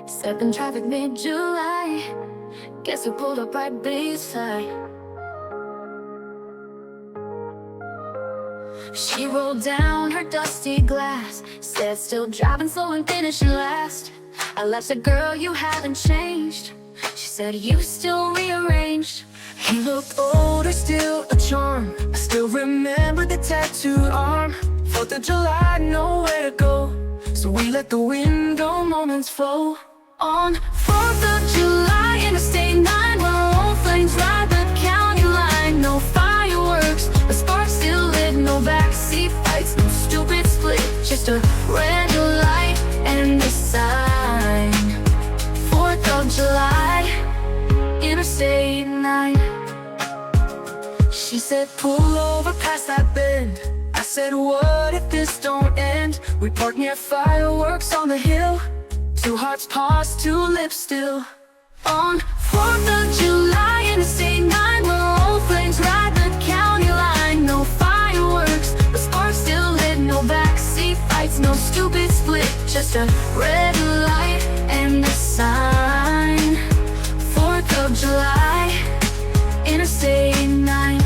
Stuck in traffic mid-July. Guess who pulled up right beside? She rolled down her dusty glass, said still driving slow and finishing last. I left a girl, you haven't changed. She said you still rearranged. He looked older, still a charm. I still remember the tattooed arm. 4th of July, nowhere to go, so we let the window moments flow. On 4th of July, Interstate 9, where old flames ride the county line. No fireworks, the sparks still lit. No backseat fights, no stupid split. Just a red light and a sign. 4th of July, Interstate 9. She said pull over past that bend. I said what if this don't end? We parked near fireworks on the hill. Two hearts paused, two lips still. On 4th of July, Interstate 9, where old flames ride the county line. No fireworks, the sparks still lit. No backseat fights, no stupid split. Just a red light and a sign. 4th of July, Interstate 9.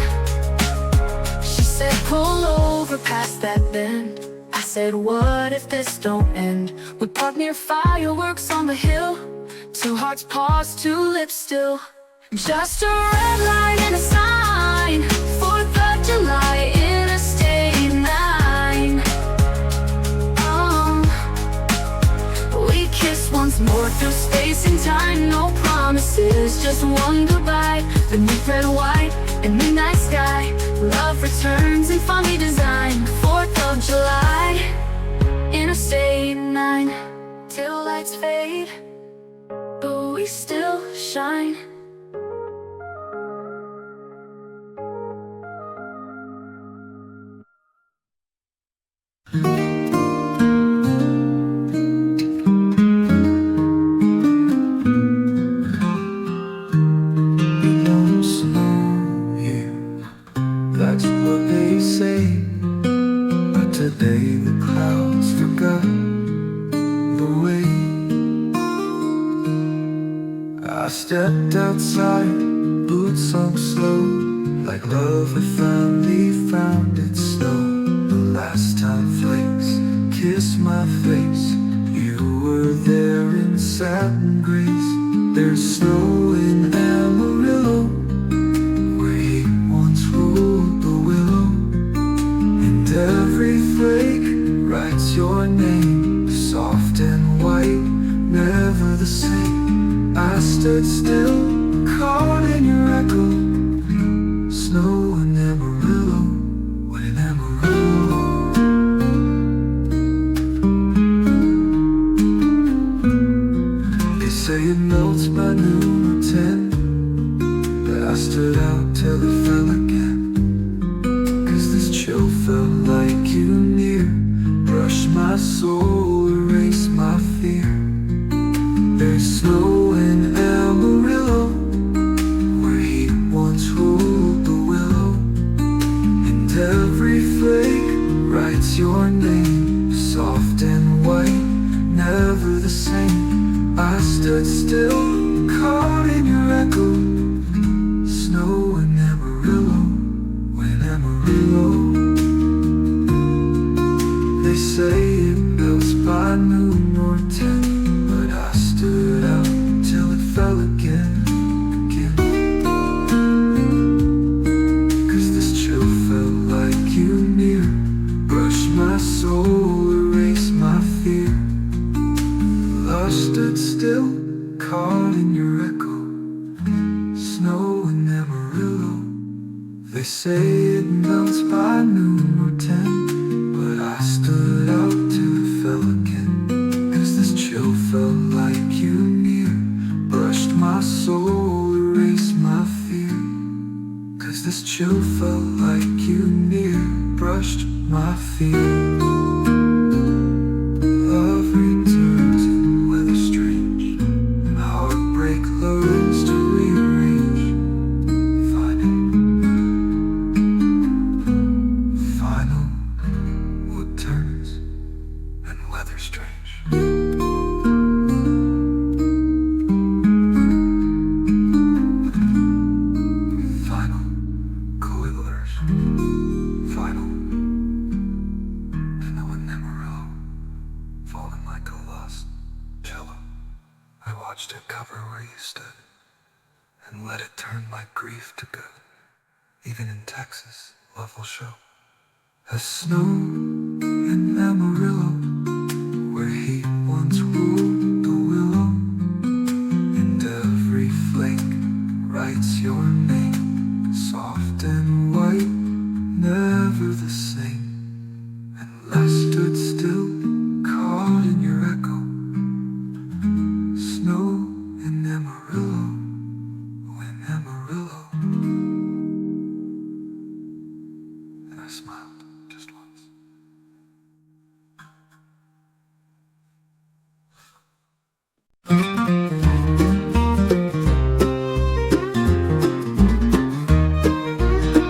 She said pull over past that bend. I said what if this don't end? We parked near fireworks on the hill. Two hearts paused, two lips still. Just a red light and a sign. 4th of July, Interstate 9. We kissed once more through space and time. No promises, just one goodbye. Beneath red, white, and midnight sky, love returns in funny design. 4th of July, Interstate 9. Till lights fade, but we still shine. Stepped outside, boots on slow, like love had finally found its snow. The last time flakes kissed my face, you were there in satin grace. There's snow in Amarillo, where he once ruled the willow. And every flake writes your name, soft and white, never the same. I stood still, caught in your echo. Snow in Amarillo, when in Amarillo. They say it melts by noon or 10, but I stood out till it fell again. 'Cause this chill felt like you near, brushed my soul, erased my fear. There's snow in Amarillo, where he once ruled the willow. And every flake writes your name, soft and white, never the same. I stood still, caught in your echo. Snow in Amarillo, when Amarillo. They say it melts by noon or 10, but I stood out till it fell again. 'Cause this chill felt like you near, brushed my soul, erased my fear. I stood still, caught in your echo. Snow in Amarillo. They say it melts by noon or 10, but I stood out till it fell again. 'Cause this chill felt like you near, brushed my soul, erased my fear. 'Cause this chill felt like you near, brushed my fear. Love returns in weather strange, my heartbreak learns to rearrange. Final, what turns and weather strange. watched it cover where you stood, and let it turn my grief to good. Even in Texas, love will show. As snow in Amarillo, where heat once ruled the willow, and every flake writes your name, soft and white, never the same. And I stood still, caught in your echo. Snow in Amarillo, oh in Amarillo. And I smiled just once.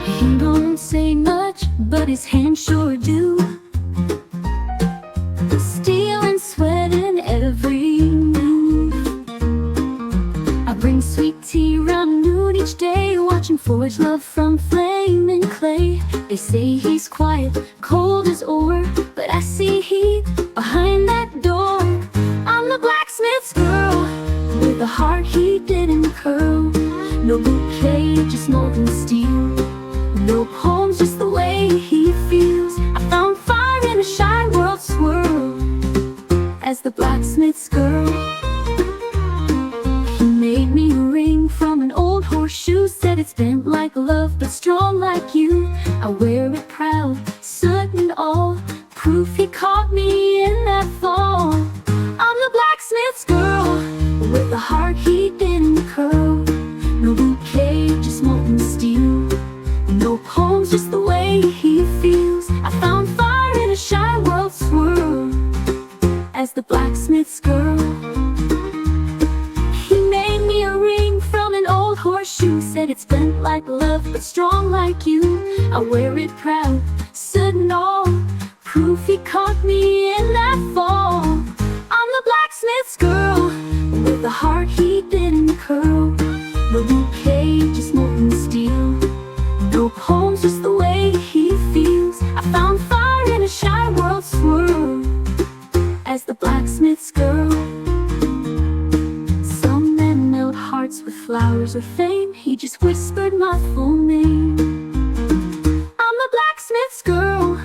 He don't say much, but his hands sure do. Steel and sweat in every move. I bring sweet tea round noon each day, watching forge love from flame and clay. They say he's quiet, cold as ore, but I see heat behind that door. I'm the blacksmith's girl, with a heart he didn't curl. No bouquet, just molten steel. No poems, just the way he feels. I found fire in a shy world swirl as the blacksmith's girl. He made me a ring from an old horseshoe, said it's bent like love but strong like you. I wear it proud, soot and all, proof he caught me in that fall. I'm the blacksmith's girl, with a heart he didn't curl. No bouquet, just molten steel. No poems, just the way he feels. I found fire in a shy world swirl as the blacksmith's girl. He made me a ring from an old horseshoe, said it's bent like love but strong like you. I wear it proud, soot and all, proof he caught me in that fall. I'm the blacksmith's girl, with a heart he didn't curl. No bouquet, just molten steel. No poems, just the way he feels. I found fire in a shy world swirl as the blacksmith's girl. Some men melt hearts with flowers or fame. He just whispered my full name. I'm the blacksmith's girl,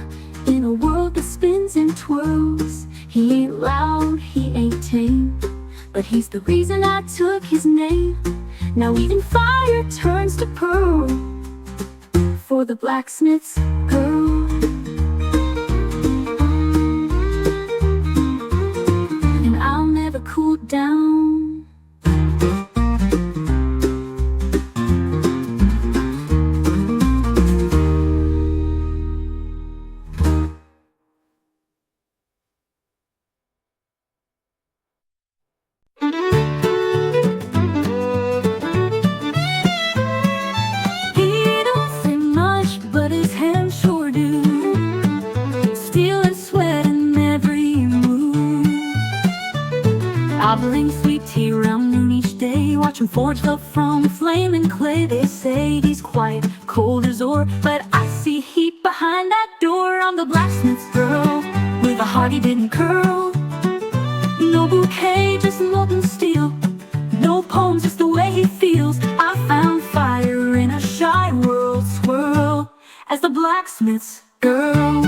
in a world that spins and twirls. He ain't loud, he ain't tame, but he's the reason I took his name. Now even fire turns to pearl for the blacksmith's girl. And I'll never cool down. I bring sweet tea round noon each day, watching forge love from flame and clay. They say he's quiet, cold as ore, but I see heat behind that door. I'm the blacksmith's girl, with a heart he didn't curl. No bouquet, just molten steel. No poems, just the way he feels. I found fire in a shy world swirl as the blacksmith's girl.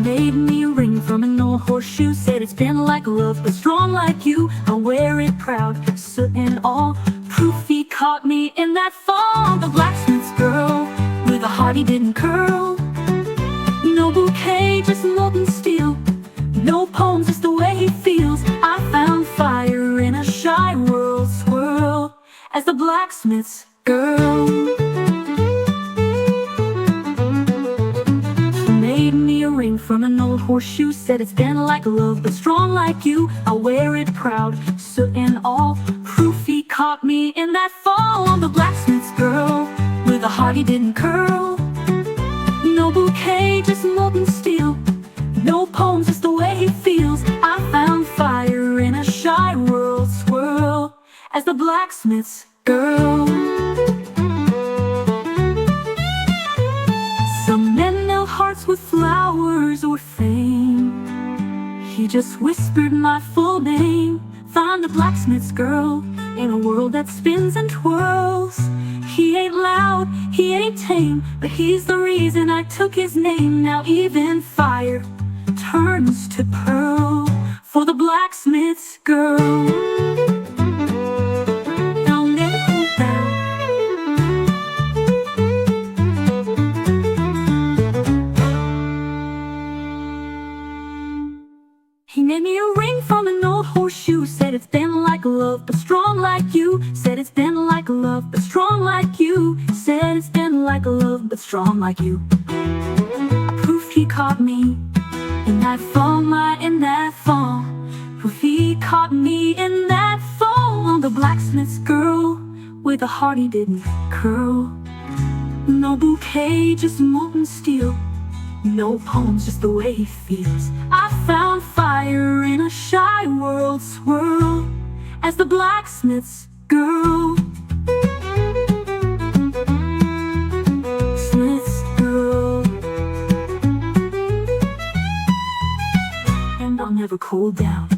Made me a ring from an old horseshoe, said it's been like love but strong like you. I wear it proud, soot and all, proof he caught me in that fall. The blacksmith's girl, with a heart he didn't curl. No bouquet, just molten steel. No poems, just the way he feels. I found fire in a shy world swirl as the blacksmith's girl. Made me a ring from an old horseshoe, said it's been like love but strong like you. I wear it proud, soot and all, proof he caught me in that fall. I'm the blacksmith's girl, with a heart he didn't curl. No bouquet, just molten steel. No poems, just the way he feels. I found fire in a shy world swirl as the blacksmith's girl. Some men melt hearts with flowers or fame. He just whispered my full name. Find the blacksmith's girl in a world that spins and twirls. He ain't loud, he ain't tame, but he's the reason I took his name. Now even fire turns to pearl for the blacksmith's girl. I'll never cool down. He made me a ring from an old horseshoe. Said it's been like love, but strong like you. Said it's been like love, but strong like you. Said it's been like love, but strong like you. Proof he caught me in that fall, in that fall. Proof he caught me in that fall. The blacksmith's girl with a heart he didn't curl. No bouquet, just molten steel. No poems, just the way he feels. I found fire in a shy world swirl as the blacksmith's girl. Smith's girl. And I'll never cool down.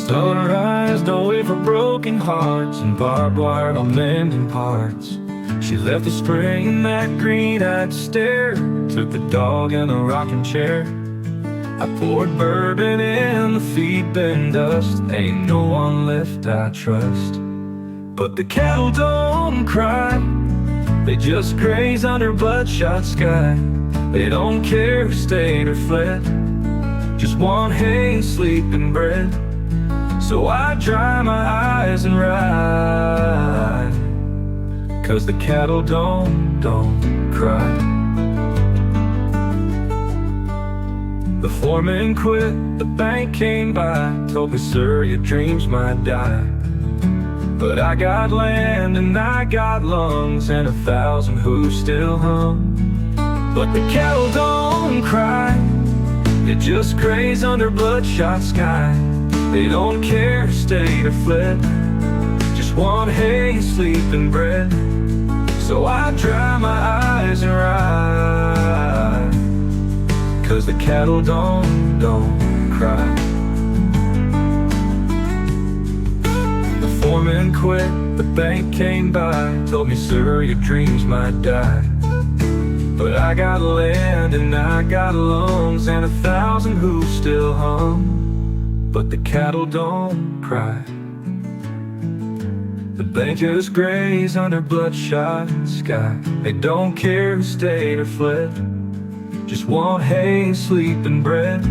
Sunrise, don't wait for broken hearts, and barbed wire on mending parts. She left the spring in that green-eyed stare, took the dog in a rocking chair. I poured bourbon in the feed-bin dust, ain't no one left I trust. But the cattle don't cry, they just graze under bloodshot sky. They don't care who stayed or fled, just want hay, sleep, and bread. So I dry my eyes and ride, 'cause the cattle don't cry. The foreman quit, the bank came by, told me, sir, your dreams might die. But I got land and I got lungs and 1,000 hooves still hung. But the cattle don't cry, they just graze under bloodshot sky. They don't care who stayed or fled, just want hay, sleep, and bread. So I dry my eyes and ride, 'cause the cattle don't cry. The foreman quit, the bank came by, told me, sir, your dreams might die. But I got land and I got lungs and 1,000 hooves still hung. But the cattle don't cry, the bankers graze under bloodshot sky. They don't care who stayed or fled, just want hay, sleep, and bread.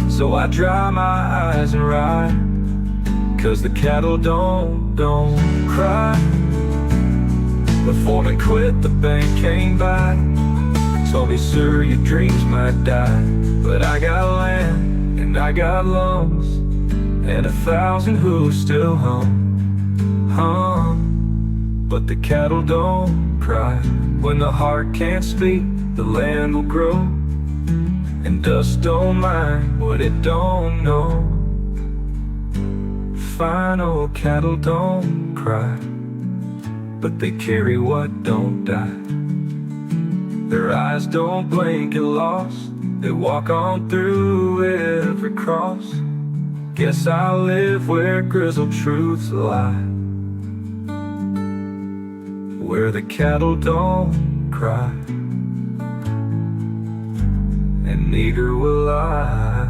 So I dry my eyes and ride, 'cause the cattle don't cry. The foreman quit, the bank came by, told me, sir, your dreams might die. But I got land and I got lungs and 1,000 hooves still hung. But the cattle don't cry. When the heart can't speak, the land will grow, and dust don't mind what it don't know. Fine old cattle don't cry, but they carry what don't die. Their eyes don't blink at loss, they walk on through every cross. Guess I'll live where grizzled truths lie, where the cattle don't cry, and neither will I.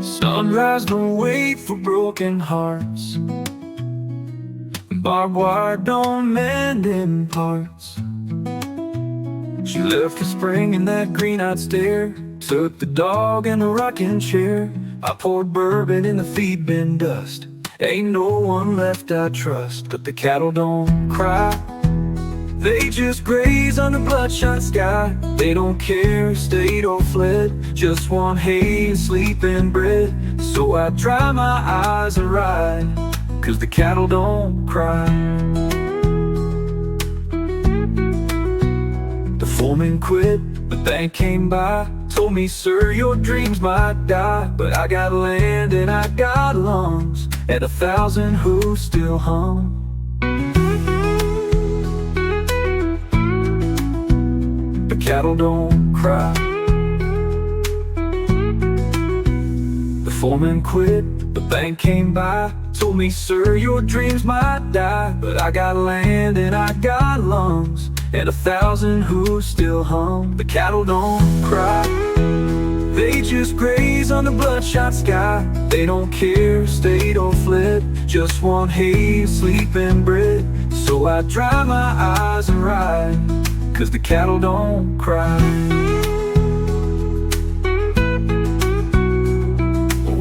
Sunrise, don't wait for broken hearts, barbed wire don't mend in parts. She left the spring in that green-eyed stare, took the dog in a rocking chair. I poured bourbon in the feed bin dust, ain't no one left I trust. But the cattle don't cry, They just graze on the bloodshot sky. They don't care if stayed or fled, just want hay and sleep and bread. So I dry my eyes and ride, 'cause the cattle don't cry. The foreman quit, the bank came by, told me, sir, your dreams might die. But I got land and I got lungs, and 1,000 who still hum. The cattle don't cry. The foreman quit, the bank came by, told me, sir, your dreams might die. But I got land and I got lungs, and 1,000 who still hum. The cattle don't cry. They just graze on the bloodshot sky. They don't care if stayed or fled, just want hay, sleep and bread. So I dry my eyes and ride, 'cause the cattle don't cry.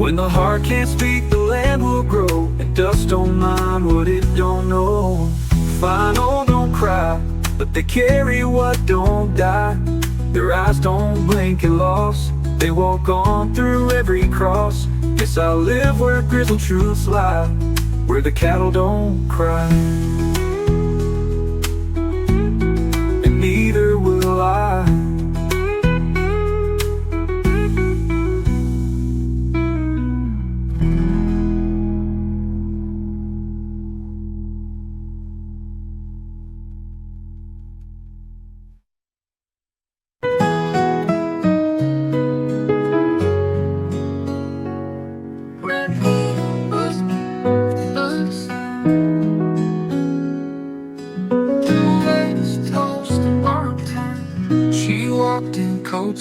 When the heart can't speak, the land will grow, and dust don't mind what it don't know. Fine, oh, don't cry, but they carry what don't die. Their eyes don't blink at loss, they walk on through every cross. Guess I'll live where grizzled truths lie, where the cattle don't cry. And neither will I.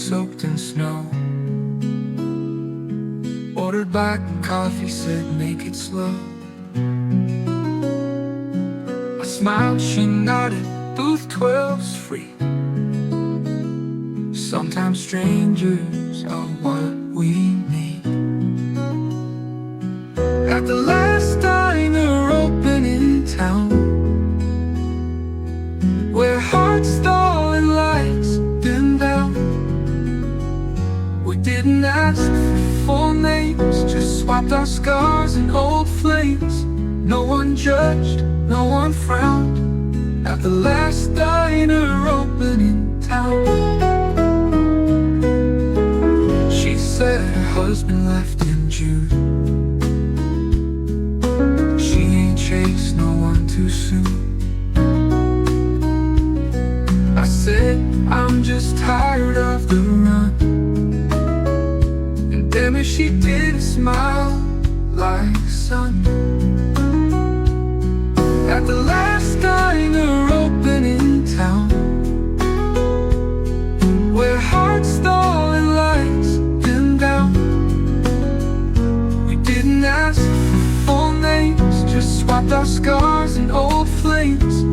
Soaked in snow, ordered black coffee, said make it slow. I smiled, she nodded, booth 12's free. Sometimes strangers are what we need. At the last diner open in town, where hearts stall and lights dim down. We didn't ask for full names, just swapped our scars and old flames. No one judged, no one frowned, at the last diner open in town. She said her husband left in June. She ain't chased no one too soon. I said, I'm just tired of the run. Damn if she didn't smile like sun. At the last diner open in town, where hearts stall and lights dim down. We didn't ask for full names, just swapped our scars and old flames.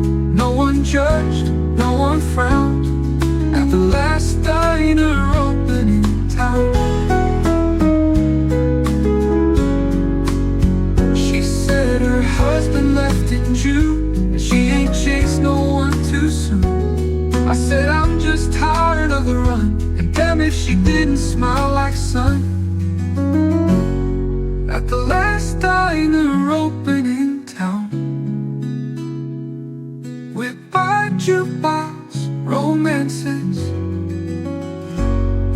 No one judged, no one frowned, at the last diner open in town. Her husband left in June, and she ain't chased no one too soon. I said, I'm just tired of the run, and damn if she didn't smile like sun. At the last diner open in town, with by jukebox romances.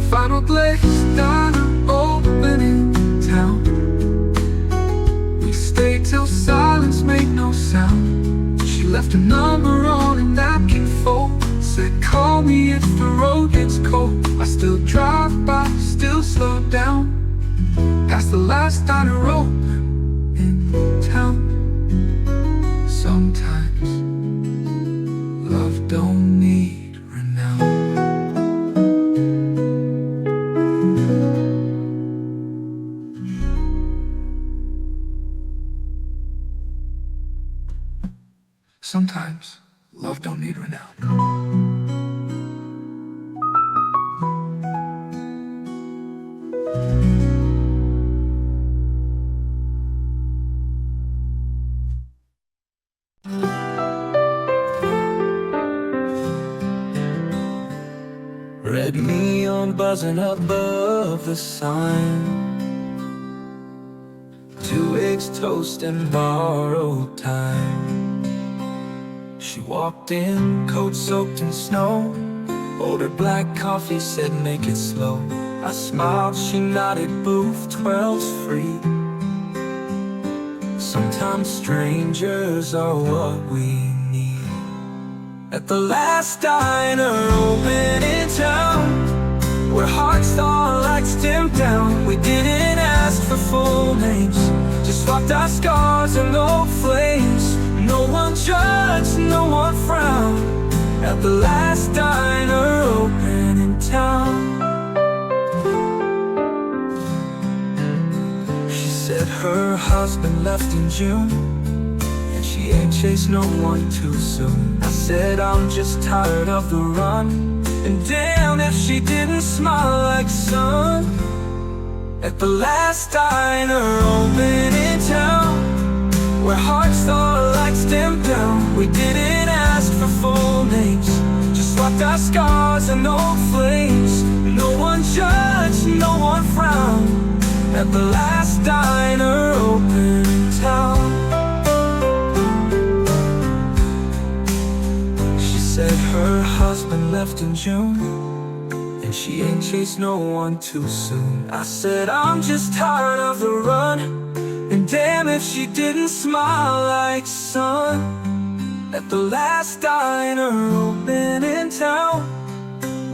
Final place diner open in town. Stayed till silence made no sound. She left a number on a napkin fold, said call me if the road gets cold. I still drive by, still slow down, past the last diner open in town. Sometimes love don't need renown. Sometimes love don't need renown. Red neon buzzing above the sign. 2 eggs, toast, and borrowed time. She walked in, coat soaked in snow. Ordered black coffee, said make it slow. I smiled, she nodded, booth 12's free. Sometimes strangers are what we need. At the last diner open in town, where hearts all lights dimmed down. We didn't ask for full names, just swapped our scars and old flames. No one judged, no one frowned. At the last diner open in town. She said her husband left in June, and she ain't chased no one too soon. I said I'm just tired of the run, and damn if she didn't smile like sun. At the last diner open in town, where hearts all lights dimmed down. We didn't ask for full names, just swapped our scars and old flames. No one judged, no one frowned. At the last diner open in town. She said her husband left in June, and she ain't chased no one too soon. I said I'm just tired of the run, and damn if she didn't smile like sun. At the last diner open in town,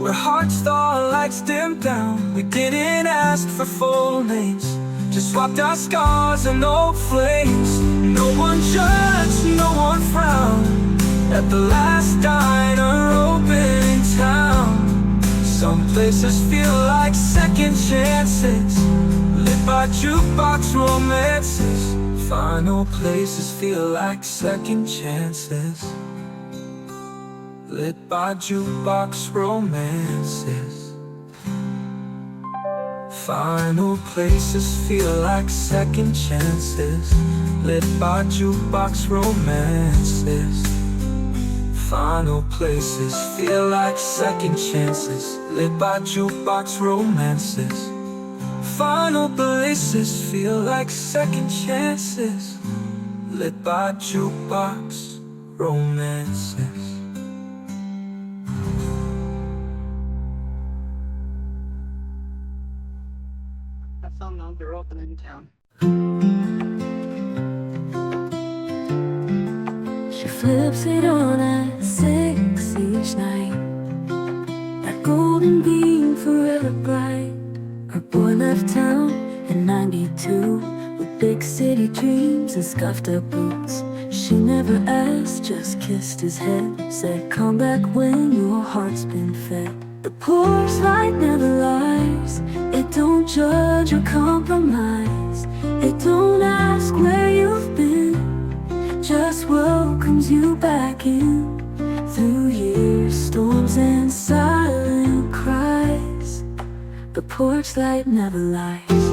where hearts all lights dimmed down. We didn't ask for full names, just swapped our scars and old flames. No one judged, no one frowned. At the last diner open in town. Some places feel like second chances, lit by jukebox romances. Final places feel like second chances, lit by jukebox romances. Final places feel like second chances, lit by jukebox romances. Final places feel like second chances, lit by jukebox romances. Final places feel like second chances, lit by jukebox romances. I found out they're open in town. She flips it on at 6 each night, that golden beam forever bright. Her boy left town in '92 with big city dreams and scuffed up boots. She never asked, just kissed his head, said come back when your heart's been fed. The porch light never lies, it don't judge or compromise. It don't ask where you've been, just welcomes you back in. Through years, storms and silent cries, the porch light never lies.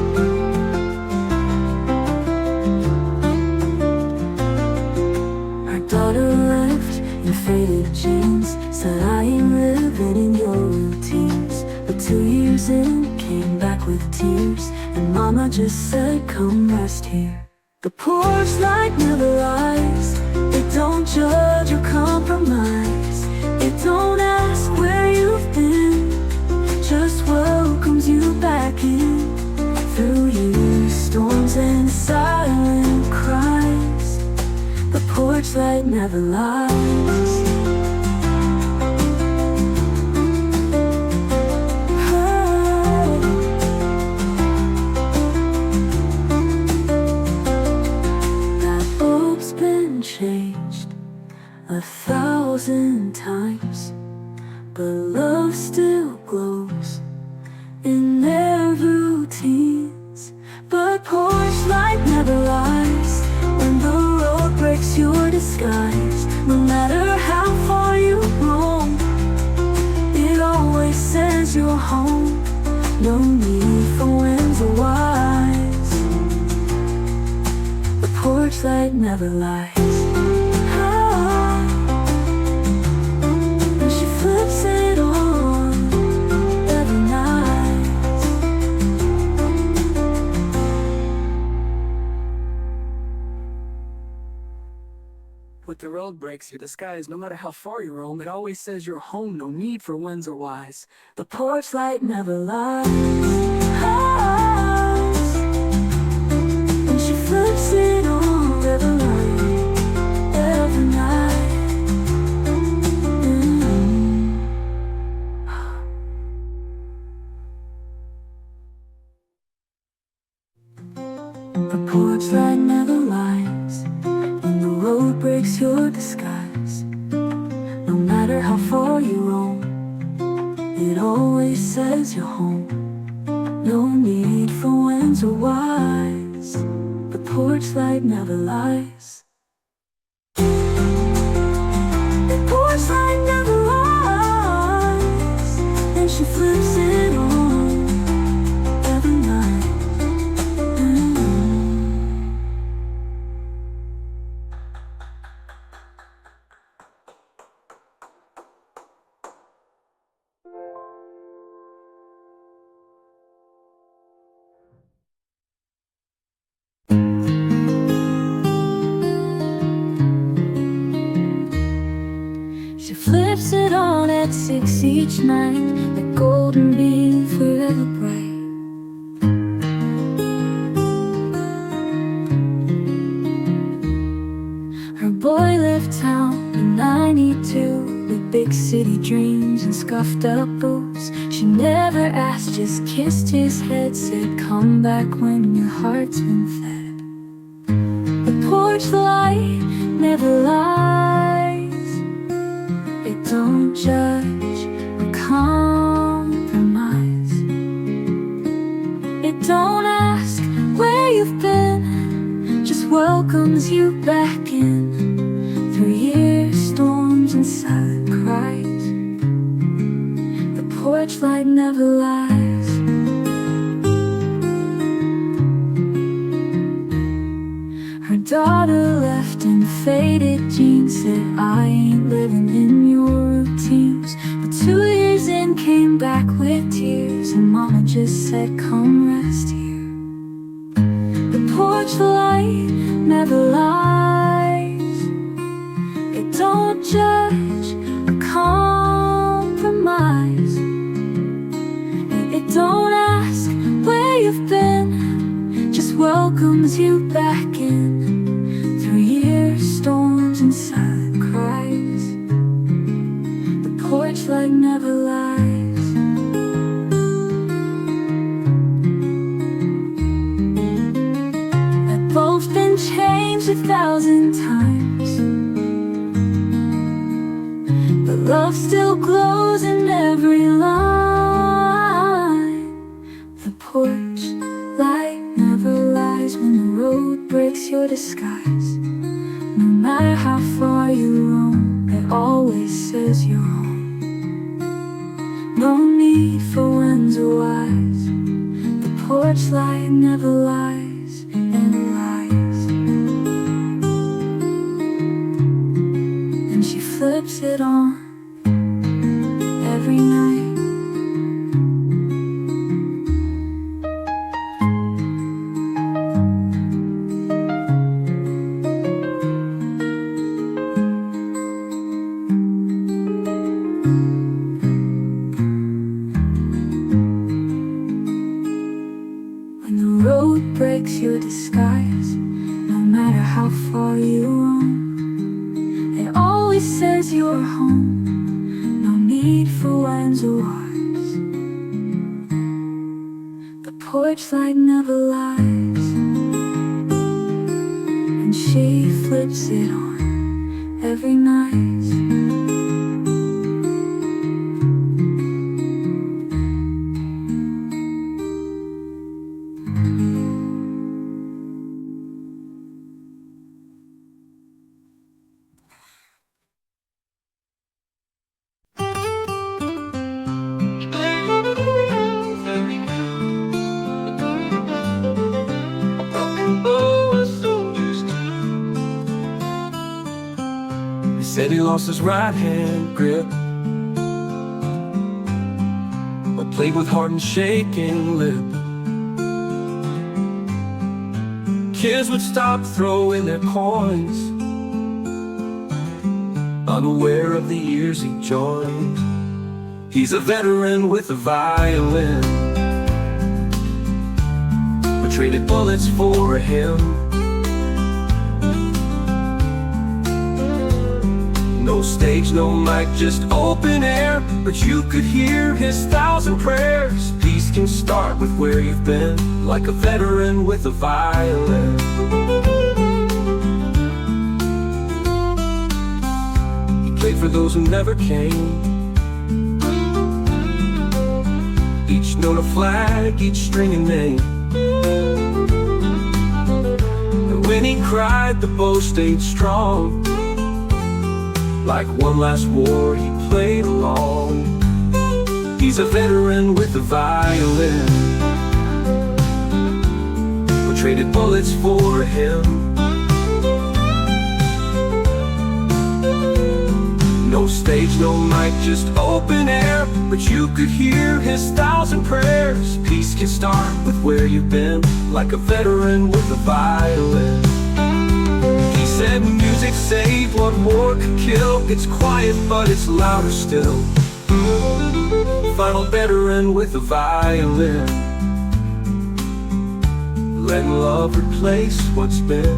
Her daughter left in faded jeans, said I ain't living in your routines. But 2 years in, came back with tears, and mama just said come rest here. The porch light never lies, it don't judge or compromise. It don't ask where you've been, just welcomes you back in. Through years, storms and silent cries, the porch light never lies. That bulb's been changed 1,000 times, but love still glows in their routines. But porch light never lies, when the road breaks your disguise. No matter how far you roam, it always says you're home. No need for when's or whys, the porch light never lies. And she flips it on road breaks your disguise, no matter how far you roam, it always says you're home, no need for winds or wise. The porch light never lies. And she flips it on every night, every night. The porch light never lies. When the road breaks your disguise, no matter how far you roam, it always says you're home. No need for winds or wise. The porch light never lies. The porch light never lies. And she flips it on every night. She flips it on at 6 each night, like golden beam forever bright. Her boy left town in '92 with big city dreams and scuffed up boots. She never asked, just kissed his head, said come back when your heart's been fed. The porch light never lies. It don't judge or compromise. It don't ask where you've been, just welcomes you back in. Through years, storms and silent cries, the porch light never lies. Her daughter left in faded jeans, said I ain't living in your routines. But 2 years in, came back with tears, and mama just said come rest here. The porch light never lies. It don't judge or compromise. It don't ask where you've been, just welcomes you back in. Through years, storms and silent cries, the porch light never lies. That bulb's been changed 1,000 times, but love still glows in every line. The porch light never lies. When the road breaks your disguise, no matter how far you roam, it always says you're home. No need for winds or wise. The porch light never lies and lies. And she flips it on every night. When the road breaks your disguise, no matter how far you roam, it always says you're home. No need for winds or wise. The porch light never lies. And she flips it on every night. Said he lost his right hand grip, but played with heart and shaking lip. Kids would stop throwing their coins unaware of the years he joined. He's a veteran with a violin, but traded bullets for him. No stage, no mic, just open air, but you could hear his thousand prayers. Peace can start with where you've been, like a veteran with a violin. He played for those who never came, each note a flag, each string a name. And when he cried, the bow stayed strong. Like one last war, he played along. He's a veteran with a violin, we traded bullets for him. No stage, no mic, just open air, but you could hear his thousand prayers. Peace can start with where you've been, like a veteran with a violin. He said music saved what war could kill. It's quiet but it's louder still. Final veteran with a violin, letting love replace what's been.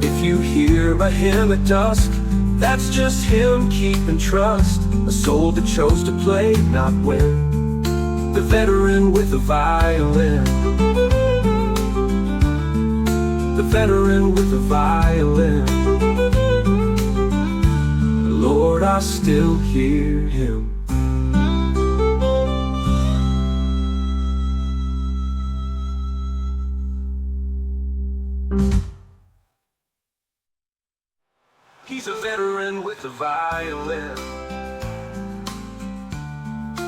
If you hear a hymn at dusk, that's just him keeping trust. A soul that chose to play, not win. The veteran with a violin, the veteran with a violin. Lord, I still hear him. He's a veteran with a violin,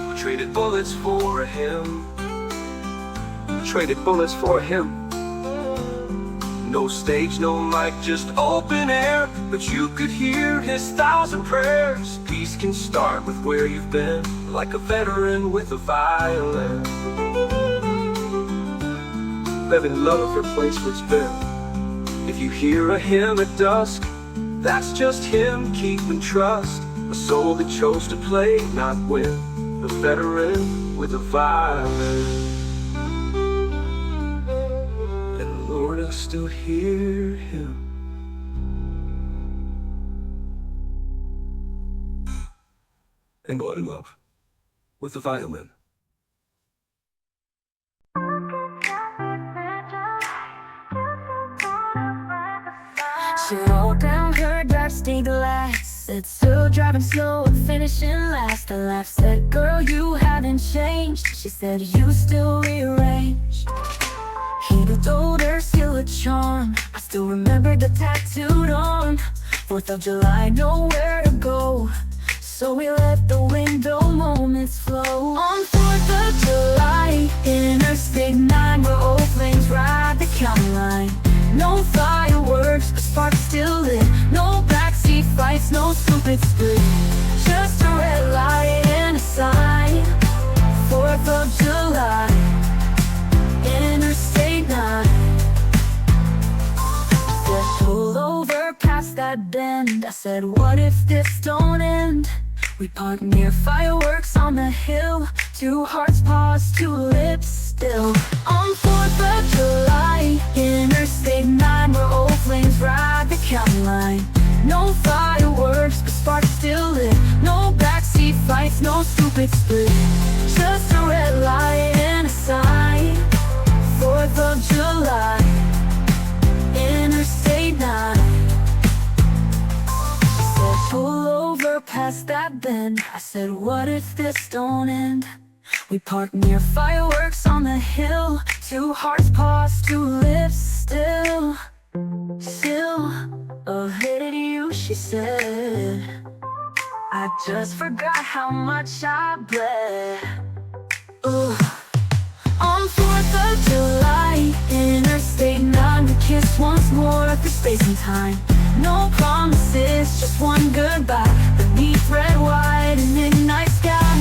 we traded bullets for him, we traded bullets for him. No stage, no mic, just open air, but you could hear his thousand prayers. Peace can start with where you've been, like a veteran with a violin. Letting love replace what's been. If you hear a hymn at dusk, that's just him keeping trust. A soul that chose to play, not win. The veteran with a violin. Lord, I still hear him. And God in love with the violin. She rolled down her dusty glass, said still driving slow and finishing last. I laughed, said girl you haven't changed. She said you still rearranged. He looked older, still a charm. I still remember the tattooed arm. 4th of July, nowhere to go, so we let the window moments flow. On 4th of July, Interstate 9, where old flames ride the county line. No fireworks, but sparks still lit. No backseat fights, no stupid split. Just a red light and a sign. 4th of July, Interstate 9. Said pull over past that bend. I said what if this don't end? We parked near fireworks on the hill. 2 hearts paused, 2 lips still. On 4th of July, Interstate 9, where old flames ride the county line. No fireworks, but sparks still lit. No backseat fights, no stupid split. Just a red light and a sign. 4th of July, Interstate 9. Said pull over past that bend. I said what if this don't end? We parked near fireworks on the hill. 2 hearts paused, 2 lips still. Still a hit you, she said. I just forgot how much I bled. Ooh. On 4th of July, Interstate 9, we kissed once more through space and time. No promises, just one goodbye beneath red, white, and midnight sky.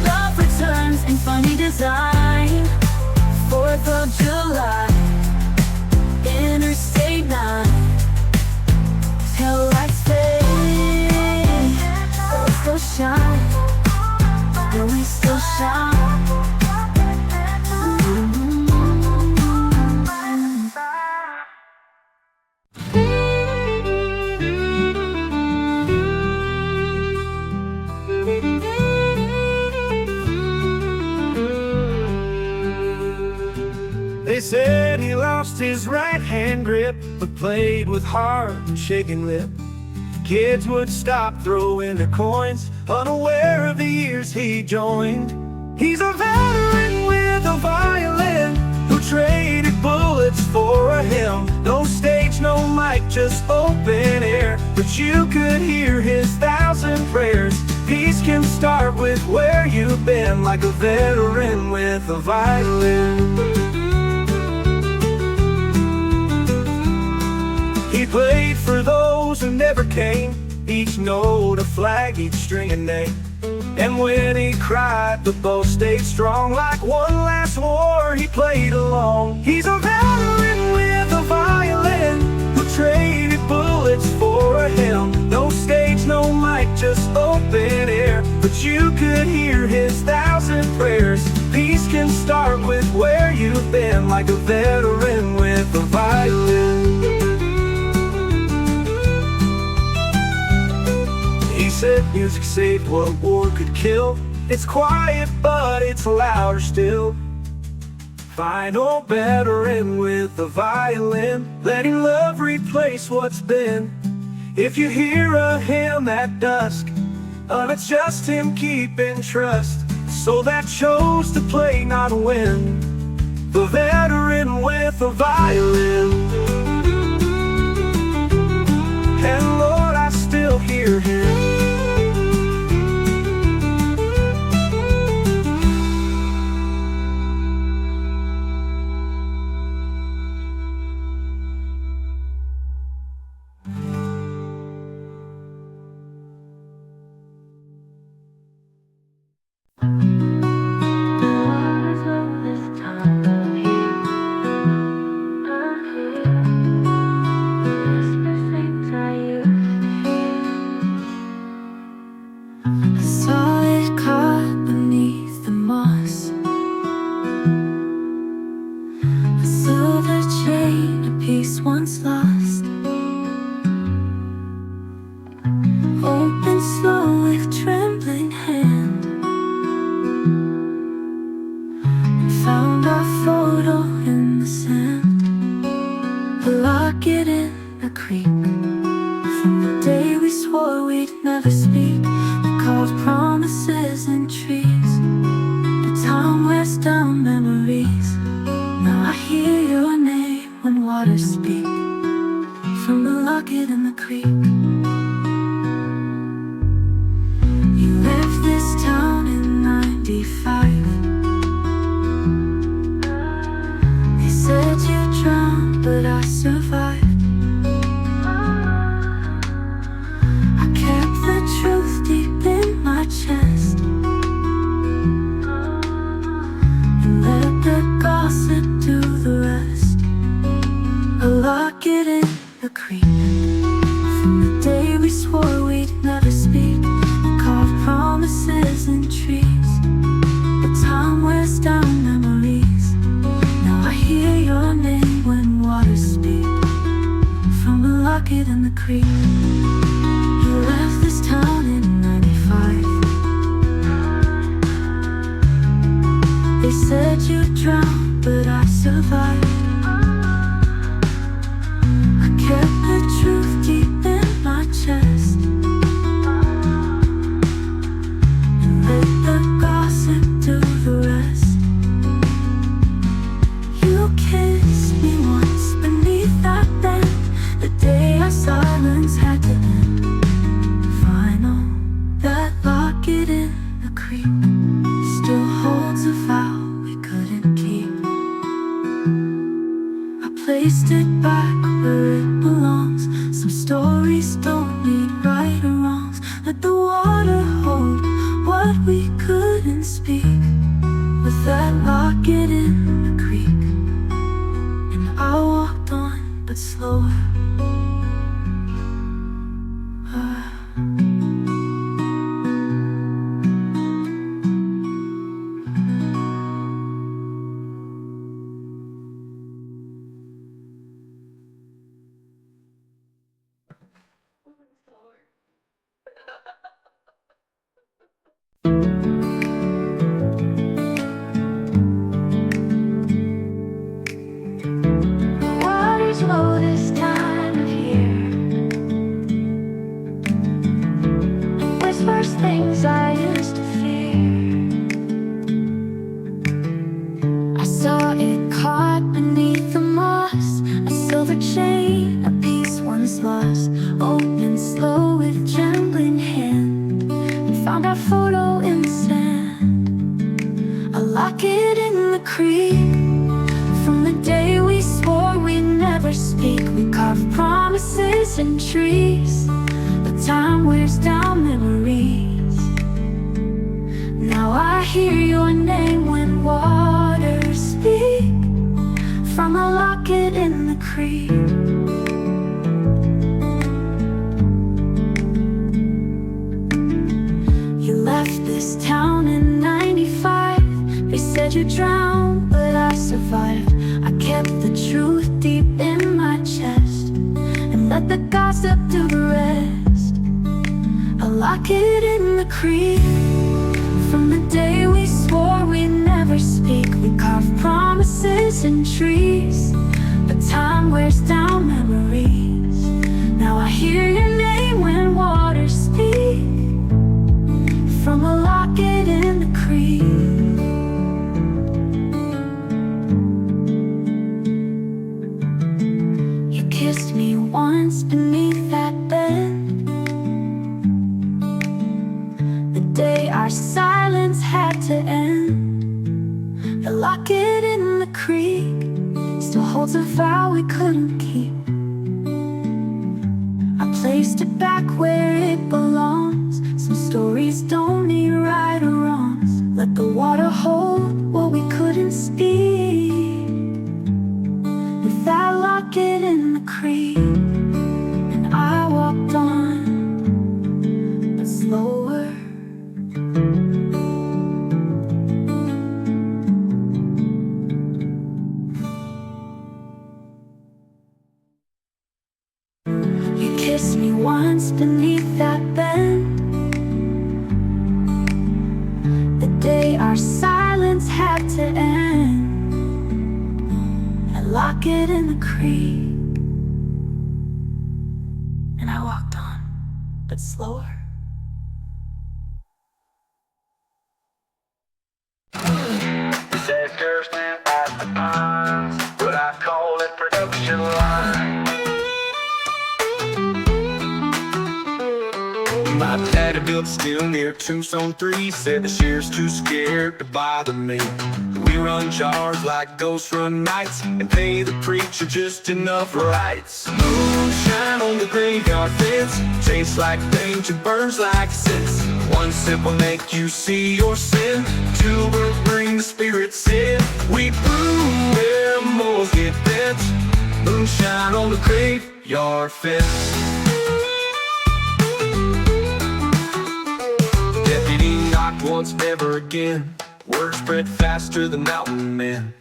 Love returns in funny design. 4th of July, Interstate 9. motel lights fade, but we still shine, but we still shine. They said he lost his right hand grip, but played with heart and shaking lip. Kids would stop throwing their coins, unaware of the years he joined. He's a veteran with a violin, who traded bullets for a hymn. No stage, no mic, just open air, but you could hear his thousand prayers. Peace can start with where you've been, like a veteran with a violin. He played for those who never came, each note a flag, each string a name. And when he cried, the bow stayed strong. Like one last war, he played along. He's a veteran with a violin, who traded bullets for a hymn. No stage, no mic, just open air, but you could hear his thousand prayers. Peace can start with where you've been, like a veteran with a violin. He said music saved what war could kill. It's quiet, but it's louder still. Final veteran with a violin, letting love replace what's been. If you hear a hymn at dusk, it's just him keeping trust. So that chose to play, not win. The veteran with a violin. And Lord, I still hear him. found our photo in the sand. I lock it in the creek. From the day we swore we'd never speak, we carved promises in trees. But time wears down memories. Now I hear your name when waters speak. From a locket in the creek. You left this town in '95. They said you drowned, but I survived. I kept the truth deep in my chest and let the gossip do the rest. I lock it in the creek. From the day we swore we'd never speak, we carved promises in trees. But time wears down memories. Now I hear your name when waters speak. From a locket in the creek. You kissed me once beneath that bed. The day our silence had to end. The locket in the creek still holds a vow we couldn't keep. I placed it back where it belongs. Some stories don't need right or wrongs. Let the water hold what we couldn't speak. With that locket in the creek, and I walked on, but slower. You kissed me once beneath that bend. The day our silence had to end. I lock it in the creek. And I walked on, but slower. Disasters stand at the pines, but I call it production line. My daddy built a steel near Tombstone 3. Said the sheriff's too scared to bother me. We run jars like ghosts run nights, and pay the preacher just enough rights. Moonshine on the graveyard fence, tastes like danger, burns like sense. One sip will make you see your sin, two will bring the spirits in. We brew where moles get bent. Moonshine on the graveyard fence. Deputy knocked once, never again. Word spread faster than mountain men.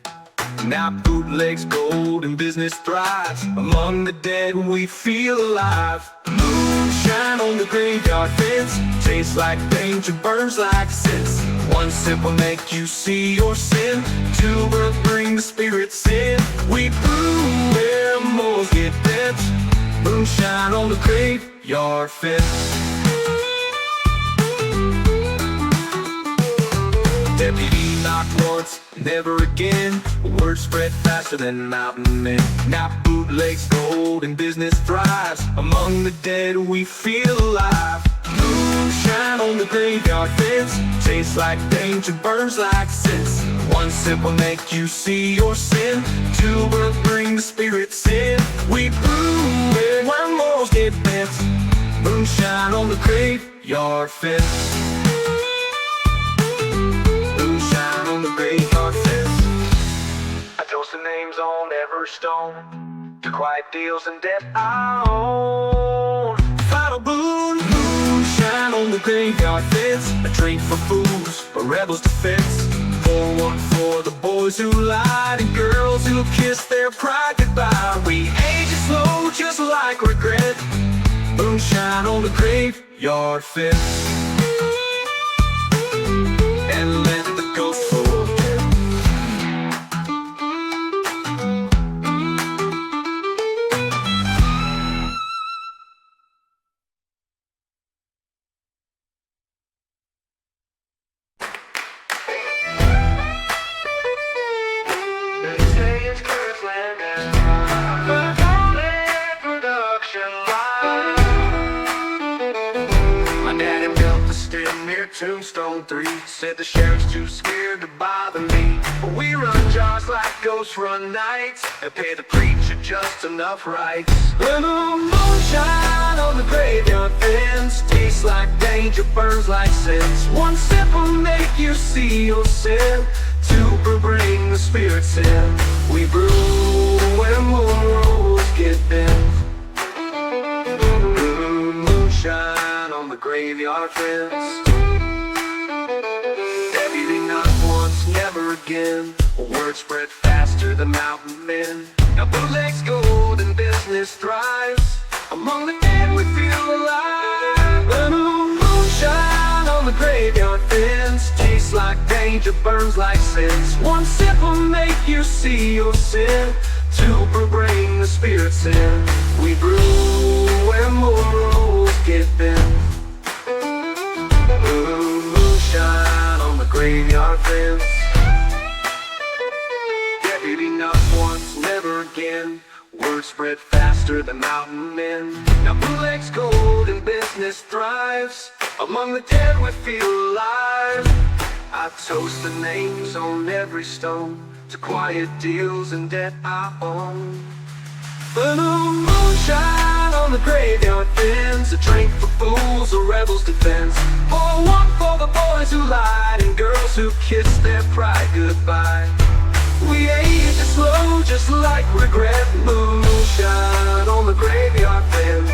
Now bootlegs gold and business thrives. Among the dead we feel alive. Moonshine on the graveyard fence, tastes like danger, burns like sense. One sip will make you see your sin, two will bring the spirits in. We brew where moles get bent. Moonshine on the graveyard fence. Deputy knocked once, never again. Word spread faster than mountain men. Now bootlegs gold and business thrives. Among the dead we feel alive. Moonshine on the graveyard fence, tastes like danger, burns like sense. One sip will make you see your sin, two will bring the spirits in. We brew where moles get bent. Moonshine on the graveyard fence. Graveyard fence. I toast the names on every stone, to quiet deals and debt I own. Final boon, moonshine on the graveyard fence. A drink for fools, a rebel's defense. Pour one for the boys who lied and girls who kissed their pride goodbye. We age it slow just like regret. Moonshine on the graveyard fence. And let the ghost forget. My daddy built near Tombstone 3. Said the sheriff's too scared to bother me, but we run jars like ghosts run nights, and pay the preacher just enough rights. Little moonshine on the graveyard fence, tastes like danger, burns like sense. One sip will make you see your sin, two will bring the spirits in. We brew when more roads get bent. Moonshine on the graveyard fence. Deputy not once, never again. Word spread faster than mountain men. Now bootlegs gold and business thrives. Among the dead we feel alive. Little moonshine on the graveyard fence, tastes like danger, burns like sense. One sip will make you see your sin, two will bring the spirits in. We brew where more roads get bent. Moonshine on the graveyard fence. Deputy not once, never again. Word spread faster than mountain men. Now bootlegs gold and business thrives. Among the dead we feel alive. I toast the names on every stone, to quiet deals and debt I own. Little moonshine on the graveyard fence, a drink for fools, a rebel's defense. Pour one for the boys who lied and girls who kissed their pride goodbye. We age it slow just like regret. Moonshine on the graveyard fence.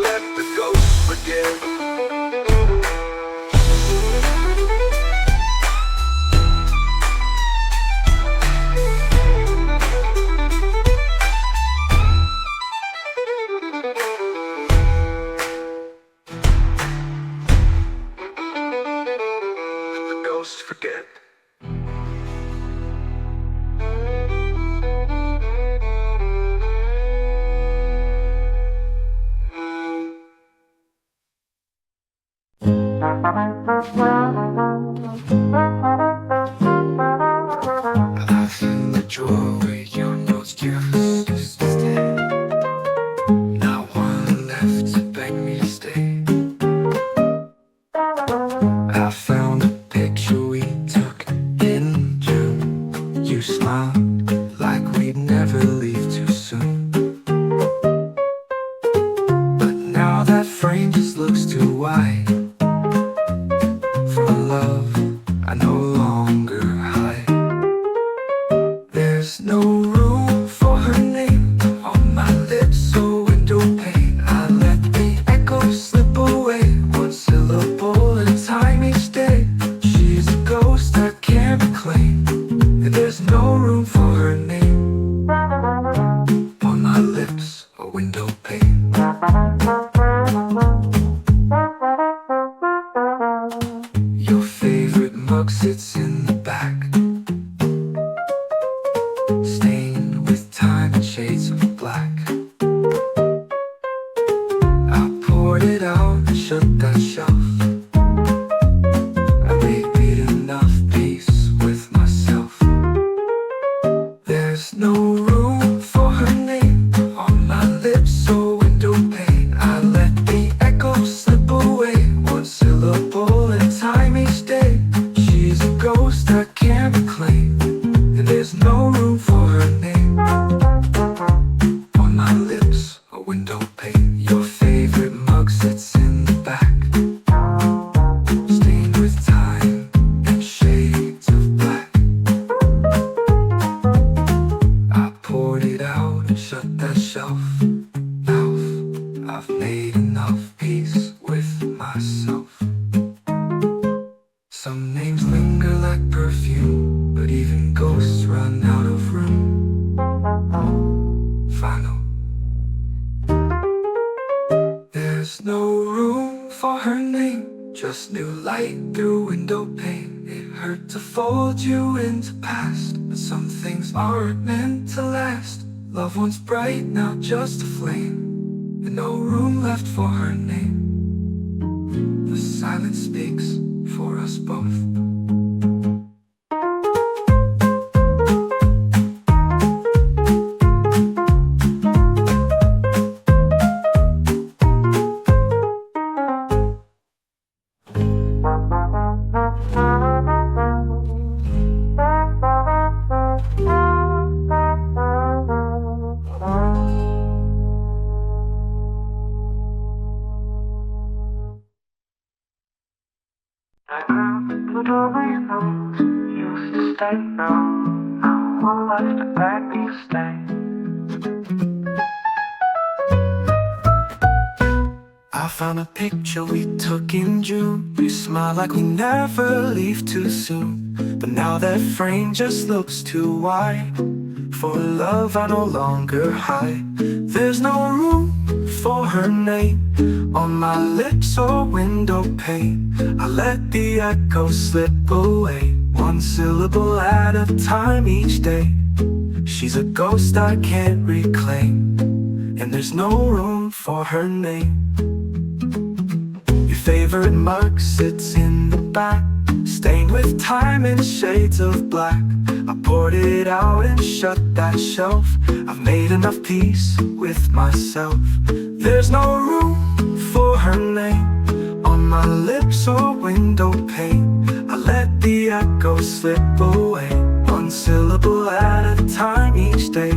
Let the ghosts forget. Forget. I've in the doorway, your notes just to stay. Not one left to beg me to stay. I found a picture we took in June. You smiled like we'd never leave too soon. But now that frame just looks too wide for love I no longer hide. There's no room for her name on my lips, so window pane. I let the echo slip away, one syllable at a time each day. She's a ghost I can't reclaim, and there's no room for her name on my lips, a window pane. Your favorite mug sits in the back, stained with time and shades of black. I poured it out and shut that shelf. I made enough peace with myself. There's no room for her name on my lips, so window pane. I let the echo slip away, one syllable at a time each day. She's a ghost I can't reclaim, and there's no room for her name on my lips, a window pane. Your favorite mug sits in the back, stained with time and shades of black. I poured it out and shut that shelf. Mouth, I've made enough peace with myself. Some names linger like perfume, but even ghosts run out of room. Final. There's no room for her name, just new light through window pane. It hurt to fold you into past, but some things aren't meant to last. Love once bright, now just a flame, and no room left for her name. The silence speaks for us both. Put over your nose, used to stay now. Now all left to beg me to stay. I found a picture we took in June. We smile like we never leave too soon. But now that frame just looks too wide for love I no longer hide. There's no room for her name on my lips or window pane. I let the echo slip away, one syllable at a time each day. She's a ghost I can't reclaim, and there's no room for her name. Your favorite mug sits in the back, stained with time and shades of black. I poured it out and shut that shelf. I've made enough peace with myself. There's no room for her name on my lips or window pane. I let the echo slip away, one syllable at a time each day.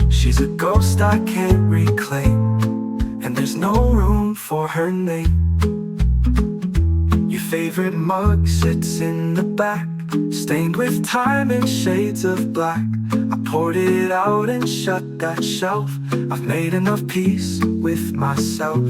She's a ghost I can't reclaim, and there's no room for her name. Your favorite mug sits in the back, stained with time and shades of black. I poured it out and shut that shelf. I've made enough peace with myself.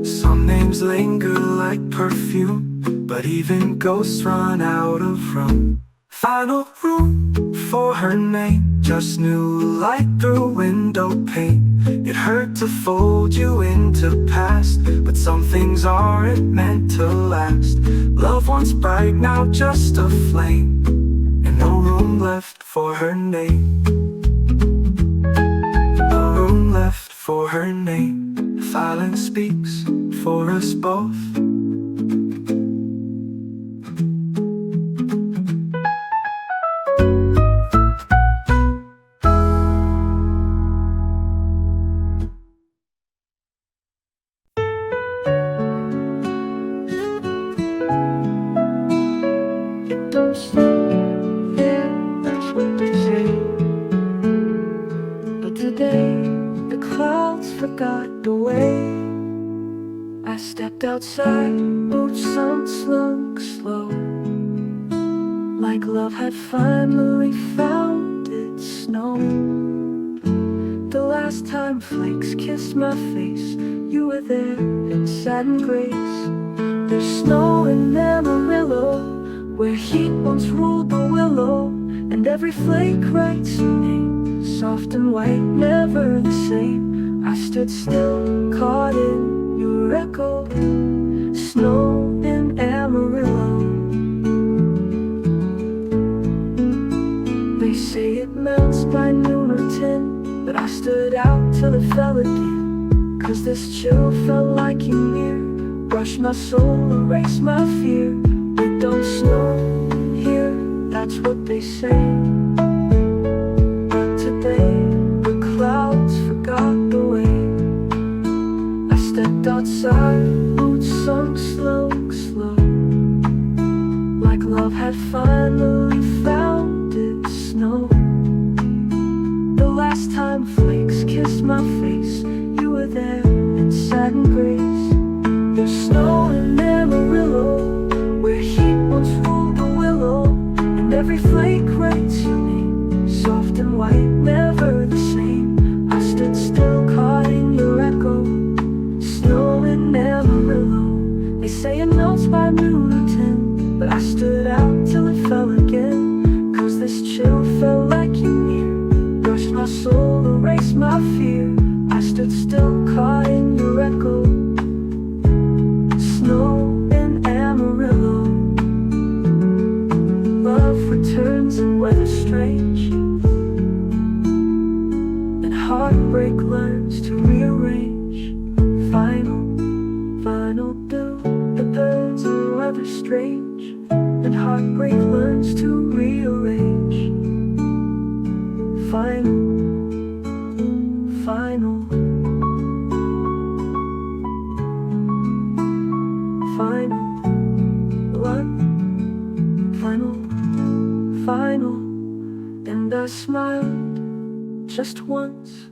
Some names linger like perfume, but even ghosts run out of room. Final room for her name, just new light through window pane. It hurt to fold you into past, but some things aren't meant to last. Love once bright, now just a flame, and no room left for her name. No room left for her name. Silence speaks for us both. Outside, boots unslung slow, like love had finally found its snow. The last time flakes kissed my face, you were there in satin grace. There's snow in Amarillo, where heat once ruled the willow, and every flake writes a name, soft and white, never the same. I stood still, caught in your echo, snow in Amarillo. They say it melts by noon or 10, but I stood out till it fell again. Cause this chill felt like you near, brushed my soul, erased my fear. It don't snow here, that's what they say. But today, the clouds forgot the way. I stepped outside, boots sunk slow, slow, like love had finally found its snow. The last time flakes kissed my face, you were there in satin grace. There's snow in Amarillo, where heat once ruled the willow, and every flake writes your name, soft and white, never the same. I stood still, caught in your echo, snow in Amarillo. They say it melts by noon or 10, but I stood out till it fell again. Cause this chill felt like you near, brushed my soul, erased my fear. I stood still, caught in your echo, snow in Amarillo. Love returns in weather strange, and heartbreak learns to rearrange. Final do the birds in weather strange, and heartbreak learns to rearrange. Final final, and I smiled just once.